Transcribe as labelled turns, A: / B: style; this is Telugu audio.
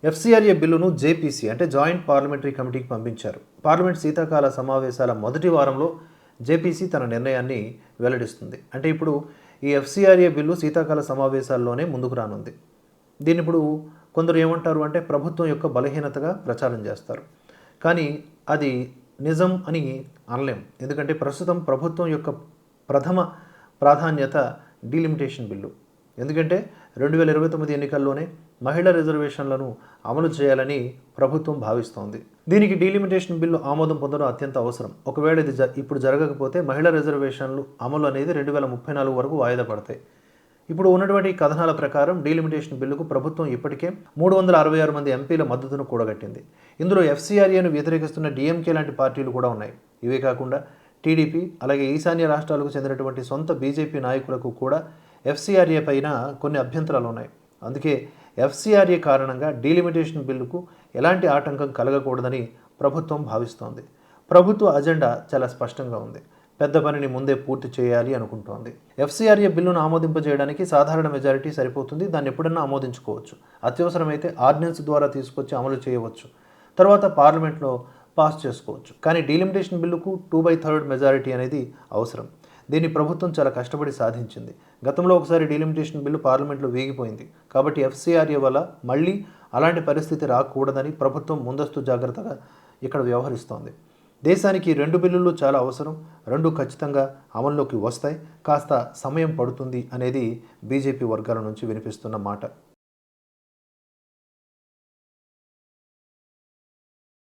A: ఎఫ్సిఆర్ఏ బిల్లును జేపీసీ అంటే జాయింట్ పార్లమెంటరీ కమిటీకి పంపించారు. పార్లమెంట్ శీతాకాల సమావేశాల మొదటి వారంలో జేపీసీ తన నిర్ణయాన్ని వెల్లడిస్తుంది. అంటే ఇప్పుడు ఈ ఎఫ్సిఆర్ఏ బిల్లు శీతాకాల సమావేశాల్లోనే ముందుకు రానుంది. దీన్ని ఇప్పుడు కొందరు ఏమంటారు అంటే ప్రభుత్వం యొక్క బలహీనతగా ప్రచారం చేస్తారు. కానీ అది నిజం అని అనలేం. ఎందుకంటే ప్రస్తుతం ప్రభుత్వం యొక్క ప్రథమ ప్రాధాన్యత డీలిమిటేషన్ బిల్లు. ఎందుకంటే 2029 ఎన్నికల్లోనే మహిళా రిజర్వేషన్లను అమలు చేయాలని ప్రభుత్వం భావిస్తోంది. దీనికి డీలిమిటేషన్ బిల్లు ఆమోదం పొందడం అత్యంత అవసరం. ఒకవేళ ఇది ఇప్పుడు జరగకపోతే మహిళా రిజర్వేషన్లు అమలు అనేది 2034 వరకు వాయిదా పడతాయి. ఇప్పుడు ఉన్నటువంటి కథనాల ప్రకారం డీలిమిటేషన్ బిల్లుకు ప్రభుత్వం ఇప్పటికే 366 మంది ఎంపీల మద్దతును కూడగట్టింది. ఇందులో ఎఫ్సిఆర్ఏను వ్యతిరేకిస్తున్న డిఎంకే లాంటి పార్టీలు కూడా ఉన్నాయి. ఇవే కాకుండా టీడీపీ అలాగే ఈశాన్య రాష్ట్రాలకు చెందినటువంటి సొంత బీజేపీ నాయకులకు కూడా ఎఫ్సిఆర్ఏ పైన కొన్ని అభ్యంతరాలు ఉన్నాయి. అందుకే ఎఫ్సిఆర్ఏ కారణంగా డీలిమిటేషన్ బిల్లుకు ఎలాంటి ఆటంకం కలగకూడదని ప్రభుత్వం భావిస్తోంది. ప్రభుత్వ అజెండా చాలా స్పష్టంగా ఉంది. పెద్ద పనిని ముందే పూర్తి చేయాలి అనుకుంటోంది. ఎఫ్సిఆర్ఏ బిల్లును ఆమోదింపజేయడానికి సాధారణ మెజారిటీ సరిపోతుంది. దాన్ని ఎప్పుడన్నా ఆమోదించుకోవచ్చు. అత్యవసరమైతే ఆర్డినెన్స్ ద్వారా తీసుకొచ్చి అమలు చేయవచ్చు. తర్వాత పార్లమెంట్లో పాస్ చేసుకోవచ్చు. కానీ డీలిమిటేషన్ బిల్లుకు 2/3 మెజారిటీ అనేది అవసరం. దీన్ని ప్రభుత్వం చాలా కష్టపడి సాధించింది. గతంలో ఒకసారి డీలిమిటేషన్ బిల్లు పార్లమెంట్లో వీగిపోయింది. కాబట్టి ఎఫ్సిఆర్ఏ వల్ల మళ్ళీ అలాంటి పరిస్థితి రాకూడదని ప్రభుత్వం ముందస్తు జాగ్రత్తగా ఇక్కడ వ్యవహరిస్తోంది. దేశానికి 2 బిల్లులు చాలా అవసరం. 2 ఖచ్చితంగా అమల్లోకి వస్తాయి. కాస్త సమయం పడుతుంది అనేది బీజేపీ వర్గాల నుంచి వినిపిస్తున్న మాట.